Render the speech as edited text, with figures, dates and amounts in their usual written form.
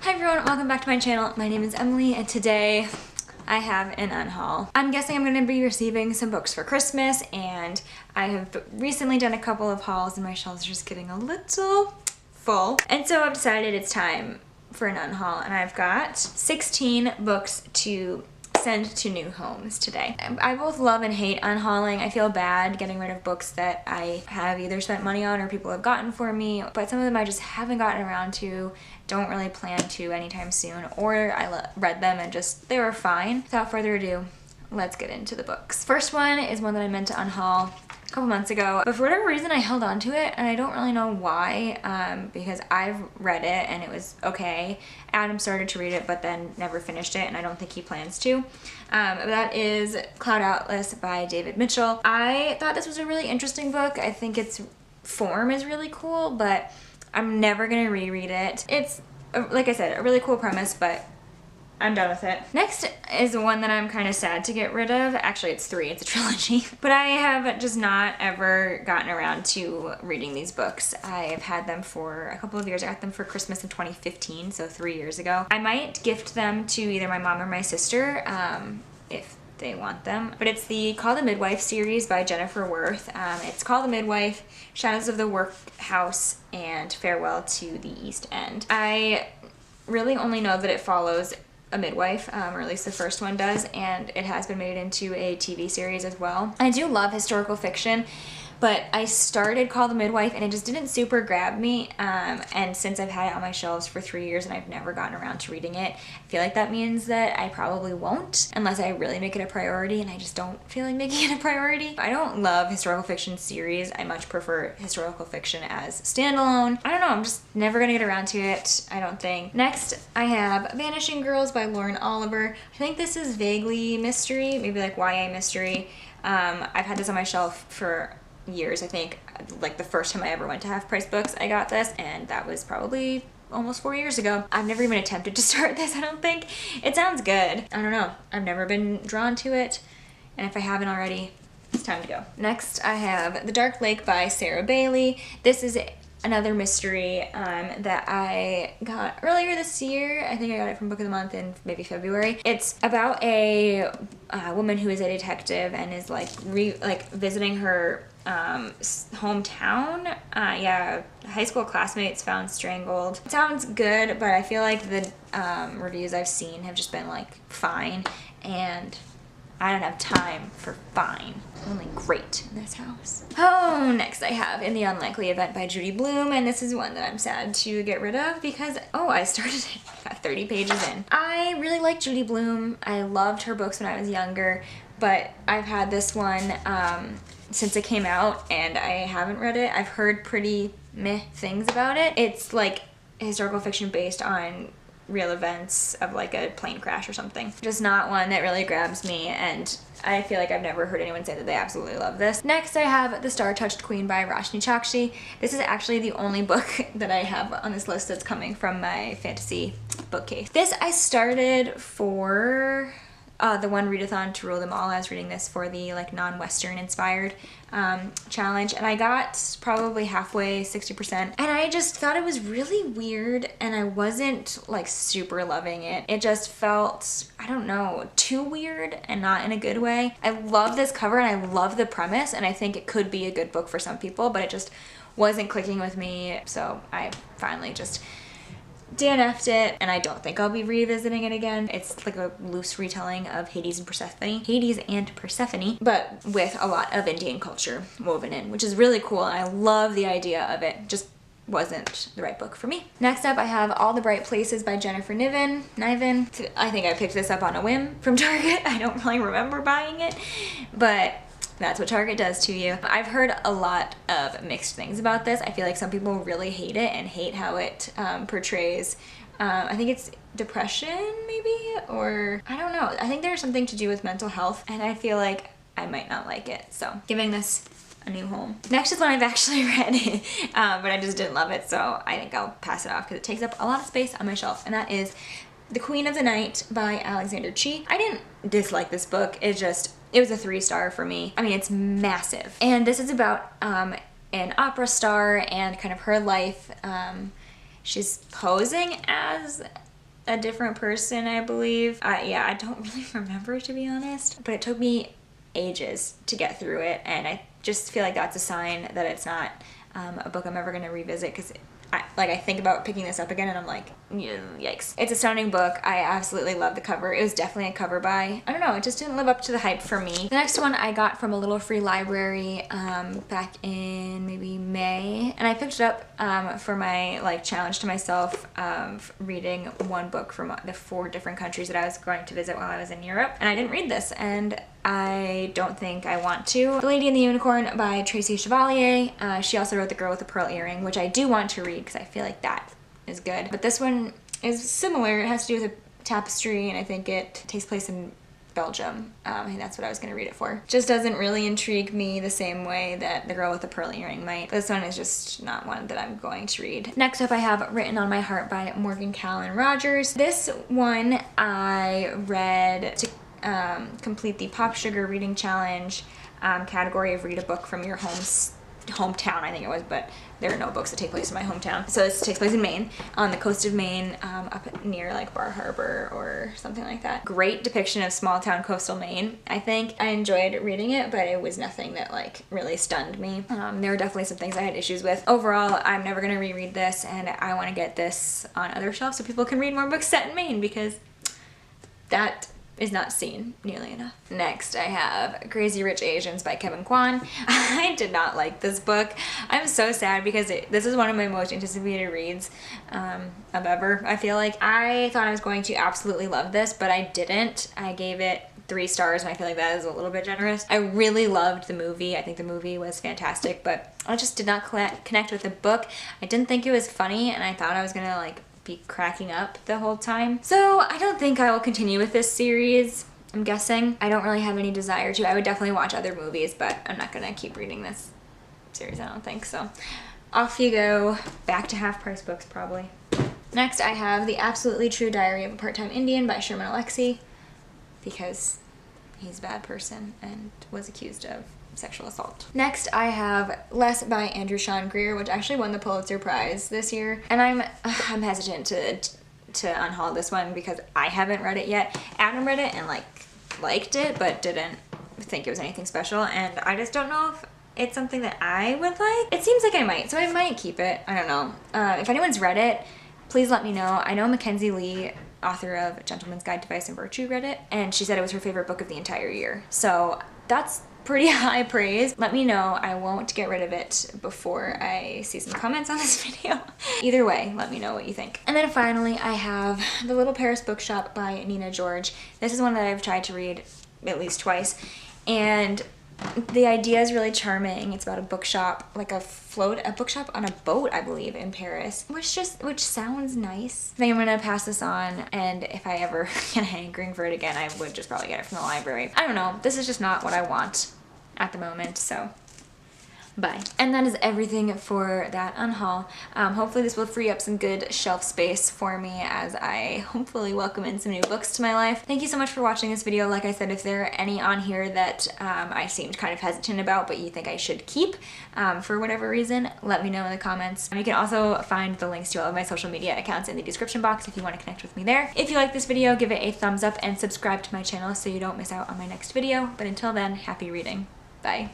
Hi everyone, welcome back to my channel. My name is Emily and today I have an unhaul. I'm guessing I'm going to be receiving some books for Christmas, and I have recently done a couple of hauls and my shelves are just getting a little full. And so I've decided it's time for an unhaul, and I've got 16 books to send to new homes today. I both love and hate unhauling. I feel bad getting rid of books that I have either spent money on or people have gotten for me, but some of them I just haven't gotten around to, don't really plan to anytime soon, or I read them and just, they were fine. Without further ado, let's get into the books. First one is one that I meant to unhaul a couple months ago, but for whatever reason I held on to it, and I don't really know why, because I've read it and it was okay. Adam started to read it but then never finished it, and I don't think he plans to. That is Cloud Atlas by David Mitchell. I thought this was a really interesting book. I think its form is really cool, but I'm never gonna reread it. It's, like I said, a really cool premise, but I'm done with it. Next is one that I'm kind of sad to get rid of. Actually, it's three, it's a trilogy. But I have just not ever gotten around to reading these books. I've had them for a couple of years. I got them for Christmas in 2015, so 3 years ago. I might gift them to either my mom or my sister, if they want them. But it's the Call the Midwife series by Jennifer Worth. It's Call the Midwife, Shadows of the Workhouse, and Farewell to the East End. I really only know that it follows a midwife, or at least the first one does, and it has been made into a TV series as well. I do love historical fiction, but I started Call the Midwife and it just didn't super grab me, and since I've had it on my shelves for 3 years and I've never gotten around to reading it, I feel like that means that I probably won't unless I really make it a priority, and I just don't feel like making it a priority. I don't love historical fiction series. I much prefer historical fiction as standalone. I don't know, I'm just never gonna get around to it, I don't think. Next, I have Vanishing Girls by Lauren Oliver. I think this is vaguely mystery, maybe like YA mystery. I've had this on my shelf for years. I think like the first time I ever went to Half Price Books I got this, and that was probably almost 4 years ago. I've never even attempted to start this, I don't think. It sounds good. I don't know. I've never been drawn to it, and if I haven't already, it's time to go. Next, I have The Dark Lake by Sarah Bailey. This is another mystery that I got earlier this year. I think I got it from Book of the Month in maybe February. It's about a woman who is a detective and is like visiting her hometown. Yeah, high school classmates found strangled. It sounds good, but I feel like the reviews I've seen have just been like fine, and I don't have time for fine. Only great in this house. Oh, next I have In the Unlikely Event by Judy Blume, and this is one that I'm sad to get rid of because, oh, I started it, got 30 pages in. I really like Judy Blume. I loved her books when I was younger, but I've had this one since it came out and I haven't read it. I've heard pretty meh things about it. It's like historical fiction based on real events of like a plane crash or something. Just not one that really grabs me, and I feel like I've never heard anyone say that they absolutely love this. Next I have The Star-Touched Queen by Roshni Chokshi. This is actually the only book that I have on this list that's coming from my fantasy bookcase. This I started for the one readathon to rule them all. I was reading this for the like non-Western inspired challenge, and I got probably halfway, 60%, and I just thought it was really weird, and I wasn't like super loving it. It just felt, I don't know, too weird and not in a good way. I love this cover and I love the premise, and I think it could be a good book for some people, but it just wasn't clicking with me, so I finally just DNF'd it, and I don't think I'll be revisiting it again. It's like a loose retelling of Hades and Persephone, but with a lot of Indian culture woven in, which is really cool, and I love the idea of it. Just wasn't the right book for me. Next up I have All the Bright Places by Jennifer Niven. I think I picked this up on a whim from Target. I don't really remember buying it, but that's what Target does to you. I've heard a lot of mixed things about this. I feel like some people really hate it and hate how it portrays, I think it's depression maybe, or I don't know. I think there's something to do with mental health, and I feel like I might not like it. So giving this a new home. Next is one I've actually read, but I just didn't love it, so I think I'll pass it off because it takes up a lot of space on my shelf, and that is The Queen of the Night by Alexander Chee. I didn't dislike this book, it was a 3-star for me. I mean, it's massive. And this is about an opera star and kind of her life. She's posing as a different person, I believe. Yeah, I don't really remember, to be honest, but it took me ages to get through it, and I just feel like that's a sign that it's not a book I'm ever going to revisit, because I think about picking this up again and I'm like, yikes. It's a stunning book. I absolutely love the cover. It was definitely a cover buy. I don't know, it just didn't live up to the hype for me. The next one I got from a little free library back in maybe May, and I picked it up for my challenge to myself of reading one book from the 4 different countries that I was going to visit while I was in Europe, and I didn't read this, and I don't think I want to. The Lady and the Unicorn by Tracy Chevalier. She also wrote The Girl with the Pearl Earring, which I do want to read because I feel like that is good. But this one is similar. It has to do with a tapestry, and I think it takes place in Belgium. I think that's what I was going to read it for. Just doesn't really intrigue me the same way that The Girl with the Pearl Earring might. This one is just not one that I'm going to read. Next up I have Written on My Heart by Morgan Callan Rogers. This one I read to complete the Pop Sugar Reading Challenge category of read a book from your hometown, I think it was, but there are no books that take place in my hometown. So this takes place in Maine, on the coast of Maine, up near Bar Harbor or something like that. Great depiction of small town coastal Maine. I think I enjoyed reading it, but it was nothing that really stunned me. There were definitely some things I had issues with. Overall, I'm never gonna reread this, and I want to get this on other shelves so people can read more books set in Maine, because that is not seen nearly enough. Next, I have Crazy Rich Asians by Kevin Kwan. I did not like this book. I'm so sad because this is one of my most anticipated reads of ever, I feel like. I thought I was going to absolutely love this, but I didn't. I gave it 3 stars, and I feel like that is a little bit generous. I really loved the movie. I think the movie was fantastic, but I just did not connect with the book. I didn't think it was funny, and I thought I was gonna be cracking up the whole time. So I don't think I will continue with this series, I'm guessing. I don't really have any desire to. I would definitely watch other movies, but I'm not gonna keep reading this series, I don't think. So off you go, back to Half Price Books probably. Next I have The Absolutely True Diary of a Part-Time Indian by Sherman Alexie, because he's a bad person and was accused of sexual assault. Next I have Less by Andrew Sean Greer, which actually won the Pulitzer Prize this year, and I'm hesitant to unhaul this one because I haven't read it yet. Adam read it and liked it, but didn't think it was anything special, and I just don't know if it's something that I would like. It seems like I might, so I might keep it. I don't know. If anyone's read it, please let me know. I know Mackenzie Lee, author of Gentleman's Guide to Vice and Virtue, read it, and she said it was her favorite book of the entire year. So that's pretty high praise. Let me know. I won't get rid of it before I see some comments on this video. Either way, let me know what you think. And then finally, I have The Little Paris Bookshop by Nina George. This is one that I've tried to read at least twice, and the idea is really charming. It's about a bookshop, a bookshop on a boat, I believe, in Paris, which sounds nice. I think I'm gonna pass this on, and if I ever get hankering for it again, I would just probably get it from the library. I don't know, this is just not what I want at the moment, so bye. And that is everything for that unhaul. Hopefully this will free up some good shelf space for me as I hopefully welcome in some new books to my life. Thank you so much for watching this video. Like I said, if there are any on here that I seemed kind of hesitant about but you think I should keep for whatever reason, let me know in the comments. You can also find the links to all of my social media accounts in the description box if you want to connect with me there. If you like this video, give it a thumbs up and subscribe to my channel so you don't miss out on my next video. But until then, happy reading. Bye.